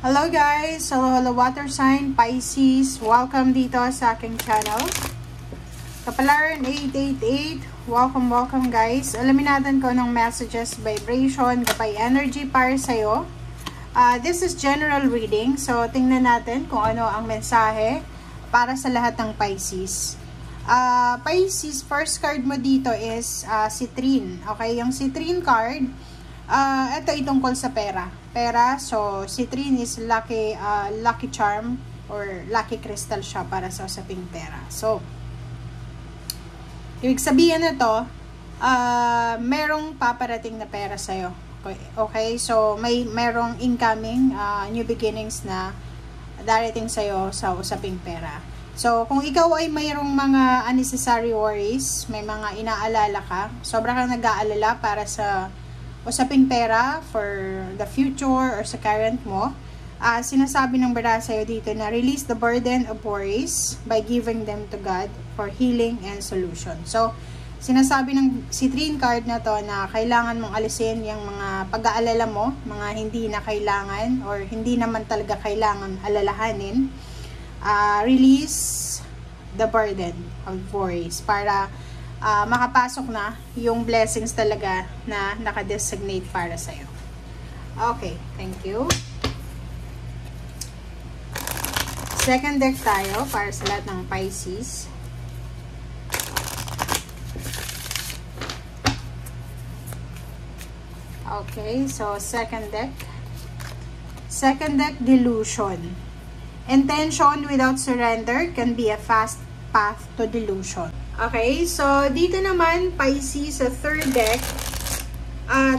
Hello guys! Hello water sign, Pisces. Welcome dito sa aking channel. Kapalaran 888. Welcome guys. Alamin natin kung anong messages, vibration, kapay energy para sa'yo. This is general reading. So, tingnan natin kung ano ang mensahe para sa lahat ng Pisces. Pisces, first card mo dito is Citrine. Okay, yung Citrine card, ito ay tungkol sa pera. So Citrine is lucky charm or lucky crystal siya para sa usaping pera. So, ibig sabihin na to, merong paparating na pera sa'yo. Okay, so merong incoming, new beginnings na darating sa'yo sa usaping pera. So, kung ikaw ay mayroong mga unnecessary worries, may mga inaalala ka, sobra kang nag-aalala para sa usaping pera for the future or sa current mo, sinasabi ng bara sa'yo dito na release the burden of worries by giving them to God for healing and solution. So, sinasabi ng Citrine card na to na kailangan mong alisin yung mga pag-aalala mo, mga hindi na kailangan or hindi naman talaga kailangan alalahanin. Release the burden of worries para makapasok na yung blessings talaga na nakadesignate para sa'yo. Okay, thank you. Second deck tayo para sa lahat ng Pisces. Okay, so second deck. Second deck, delusion. Intention without surrender can be a fast path to delusion. Okay, so dito naman, Pisces, sa third deck,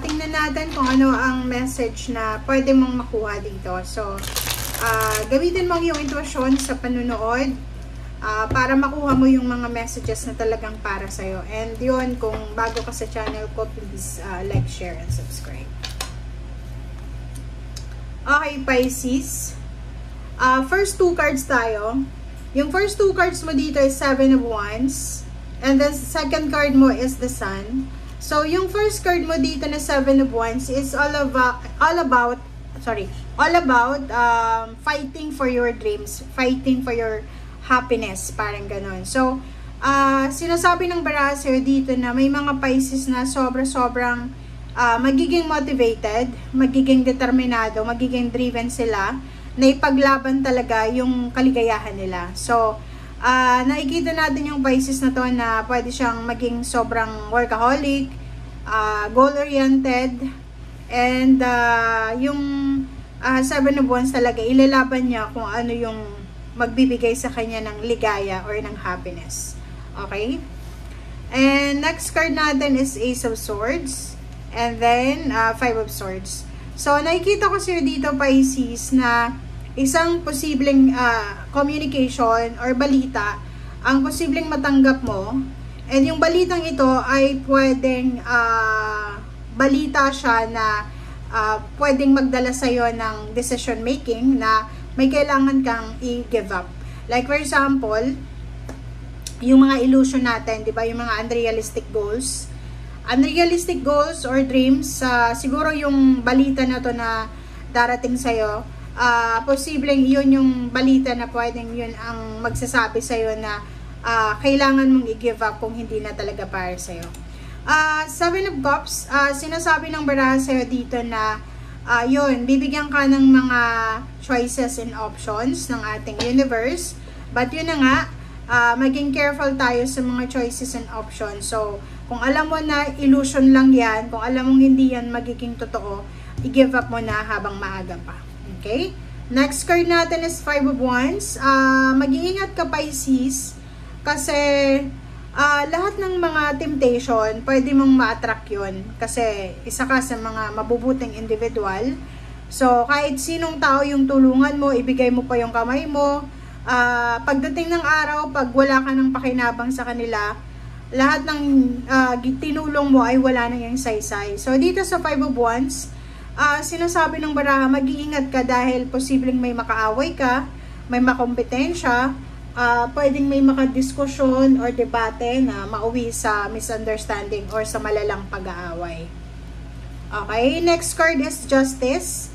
tingnan natin kung ano ang message na pwede mong makuha dito. So, gamitin mo yung intuition sa panunood para makuha mo yung mga messages na talagang para sa'yo. And yun, kung bago ka sa channel ko, please like, share, and subscribe. Okay, Pisces. First two cards tayo. Yung first two cards mo dito is Seven of Wands. And the second card mo is the Sun. So, yung first card mo dito na Seven of Wands is all about fighting for your dreams, fighting for your happiness, parang ganon. So, sinasabi ng baraha sa'yo dito na may mga Pisces na sobrang magiging motivated, magiging determinado, magiging driven sila na ipaglaban talaga yung kaligayahan nila. So, nakikita natin yung Pisces na to na pwede siyang maging sobrang workaholic, goal-oriented, and yung Seven of Wands talaga, ilalaban niya kung ano yung magbibigay sa kanya ng ligaya or ng happiness. Okay? And next card natin is Ace of Swords, and then Five of Swords. So, nakikita ko sa'yo dito, Pisces, na isang posibleng communication or balita ang posibleng matanggap mo, and yung balitang ito ay pwedeng balita siya na pwedeng magdala sa'yo ng decision making na may kailangan kang i-give up. Like for example, yung mga illusion natin, di ba, yung mga unrealistic goals or dreams, siguro yung balita na to na darating sa'yo, posibleng yun yung balita na pwedeng yun ang magsasabi sa'yo na kailangan mong i-give up kung hindi na talaga para sa'yo. Seven of Cups, sinasabi ng baraha sa'yo dito na yun, bibigyan ka ng mga choices and options ng ating universe, but yun na nga, maging careful tayo sa mga choices and options. So, kung alam mo na illusion lang yan, kung alam mong hindi yan magiging totoo, i-give up mo na habang maaga pa. Okay? Next card natin is Five of Wands. Mag-iingat ka, Pisces, kasi lahat ng mga temptation, pwede mong ma-attract yun. Kasi isa ka sa mga mabubuting individual. So, kahit sinong tao yung tulungan mo, ibigay mo pa yung kamay mo. Pagdating ng araw, pag wala ka ng pakinabang sa kanila, lahat ng tinulong mo ay wala na yung saysay. So, dito sa Five of Wands, sinasabi ng baraha, mag-iingat ka dahil posibleng may makaaway ka, may makompetensya, pwedeng may makadiskusyon or debate na mauwi sa misunderstanding or sa malalang pag-aaway. Okay, next card is Justice.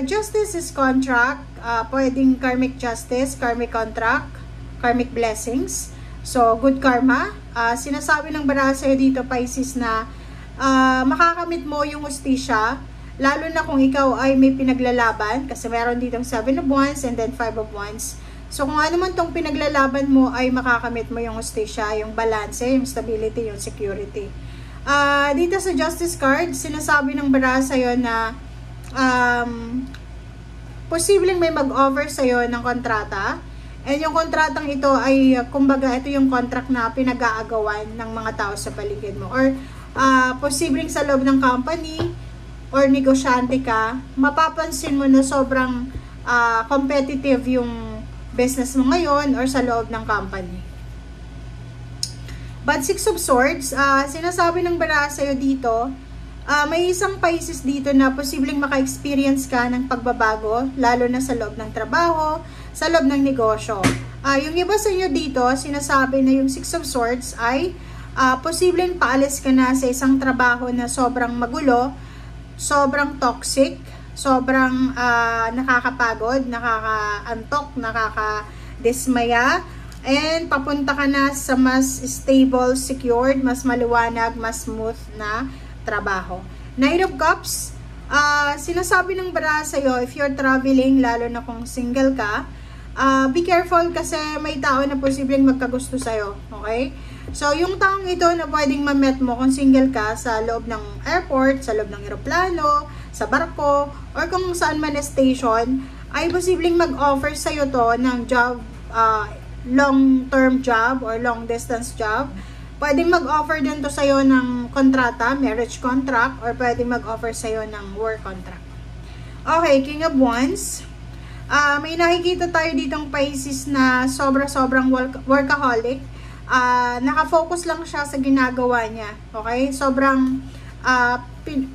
Justice is contract. Pwedeng karmic justice, karmic contract, karmic blessings. So, good karma. Sinasabi ng baraha sa'yo dito, Pisces, na makakamit mo yung hustisya, lalo na kung ikaw ay may pinaglalaban, kasi meron ditong 7 of Wands and then 5 of Wands. So, kung ano man tong pinaglalaban mo, ay makakamit mo yung hustisya, yung balance, yung stability, yung security. Dito sa Justice card, sinasabi ng baraha sa'yo na posibleng may mag-offer sa'yo ng kontrata. And yung kontratang ito ay, kumbaga, ito yung contract na pinag-aagawan ng mga tao sa paligid mo. Or, posibleng sa loob ng company, or negosyante ka, mapapansin mo na sobrang competitive yung business mo ngayon or sa loob ng company. But 6 of Swords, sinasabi ng baraha sa'yo dito, may isang Pisces dito na posibleng maka-experience ka ng pagbabago, lalo na sa loob ng trabaho, sa loob ng negosyo. Yung iba sa inyo dito, sinasabi na yung 6 of Swords ay posibleng paalis ka na sa isang trabaho na sobrang magulo, sobrang toxic, sobrang nakakapagod, nakakaantok, nakakadismaya, and papunta ka na sa mas stable, secured, mas maliwanag, mas smooth na trabaho. Knight of Cups, sinasabi ng baraha sa'yo, if you're traveling, lalo na kung single ka, be careful kasi may tao na posibleng magkagusto sa'yo, okay? So, yung taong ito na pwedeng ma-met mo kung single ka sa loob ng airport, sa loob ng eroplano, sa barko, or kung saan man station, ay posibleng mag-offer sa'yo to ng job, long-term job or long-distance job. Pwedeng mag-offer din to sa'yo ng kontrata, marriage contract, or pwedeng mag-offer sa'yo ng work contract. Okay, King of Wands. May nakikita tayo ditong Pisces na sobrang workaholic. Nakafocus lang siya sa ginagawa niya. Okay? Sobrang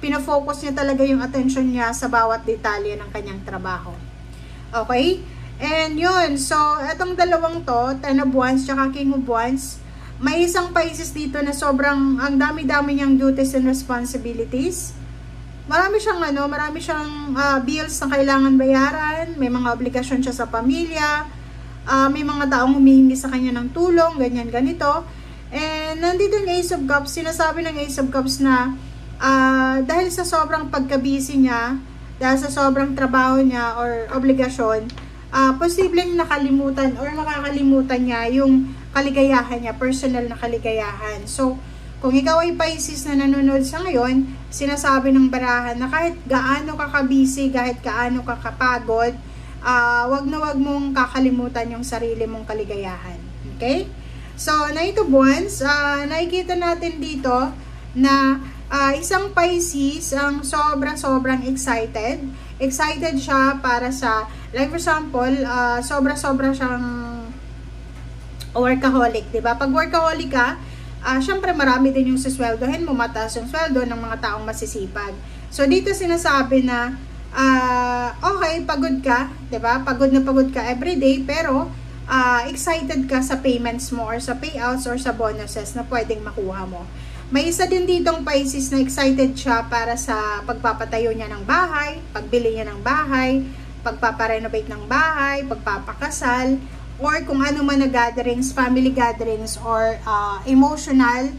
pinafocus niya talaga yung attention niya sa bawat detalye ng kanyang trabaho. Okay? And yun, so etong dalawang to, 10 of Wands tsaka King of Wands, may isang Pisces dito na sobrang ang dami-dami niyang duties and responsibilities. Marami siyang bills na kailangan bayaran, may mga obligasyon siya sa pamilya, may mga taong humihingi sa kanya ng tulong, ganyan, ganito. And nandito yung Ace of Cups, sinasabi ng Ace of Cups na dahil sa sobrang pagka-busy niya, dahil sa sobrang trabaho niya or obligasyon, posibleng nakalimutan or makakalimutan niya yung kaligayahan niya, personal na kaligayahan. So, kung ikaw ay Pisces na nanonood sa ngayon, sinasabi ng barahan na kahit gaano ka ka-busy, kahit gaano ka kapagod, wag mong kakalimutan yung sarili mong kaligayahan. Okay? So, Knight of Wands, nakikita natin dito na isang Pisces ang sobrang excited. Excited siya para sa, like for example, sobra siyang workaholic, diba? Pag workaholic ka, syempre marami din yung sisweldohin mo, mataas yung sweldo ng mga taong masisipag. So, dito sinasabi na, okay, pagod ka, diba? Pagod ka everyday, pero excited ka sa payments mo or sa payouts or sa bonuses na pwedeng makuha mo. May isa din ditong Pisces na excited siya para sa pagpapatayo niya ng bahay, pagbili niya ng bahay, pagpaparenovate ng bahay, pagpapakasal, or kung ano man na gatherings, family gatherings, or emotional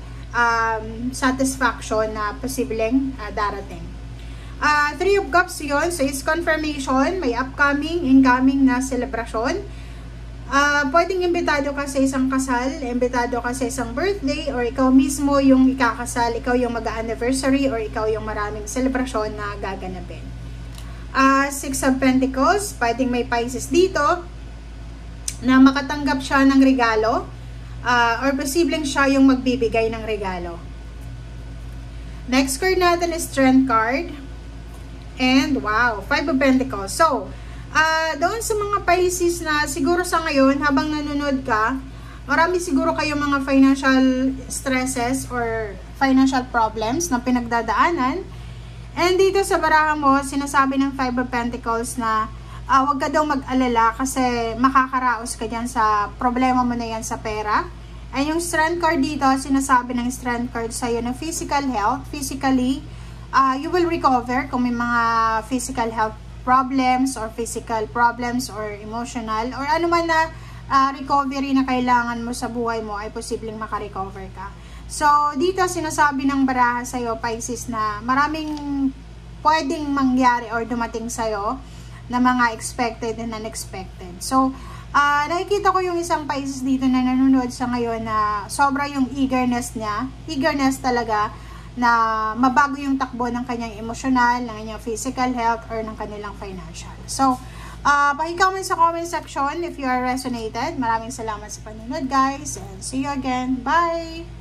satisfaction na posibleng darating. 3 of Cups yun, so is confirmation, may upcoming, incoming na celebration. Pwedeng imbitado ka sa isang kasal, imbitado ka sa isang birthday, or ikaw mismo yung ikakasal, ikaw yung mag-anniversary, or ikaw yung maraming celebration na gaganapin. 6 of Pentacles, pwedeng may Pisces dito, na makatanggap siya ng regalo, or posibleng siya yung magbibigay ng regalo. Next card natin is Strength card. And wow, 5 of Pentacles. So, doon sa mga Pisces na siguro sa ngayon, habang nanonood ka, marami siguro kayong mga financial stresses or financial problems na pinagdadaanan. And dito sa baraha mo, sinasabi ng 5 of Pentacles na huwag ka daw mag-alala kasi makakaraos ka dyan sa problema mo na yan sa pera. And yung Strength card dito, sinasabi ng Strength card sa'yo na physical health, physically, you will recover kung may mga physical health problems or emotional or ano man na recovery na kailangan mo sa buhay mo ay posibleng makarecover ka. So, dito sinasabi ng baraha sa'yo, Pisces, na maraming pwedeng mangyari or dumating sa'yo na mga expected and unexpected. So, nakikita ko yung isang Pisces dito na nanonood sa ngayon na sobra yung eagerness talaga na mabago yung takbo ng kanyang emosyonal, ng kanyang physical health, or ng kanilang financial. So, paki-comment sa comment section if you are resonated. Maraming salamat sa panonood, guys, and see you again. Bye!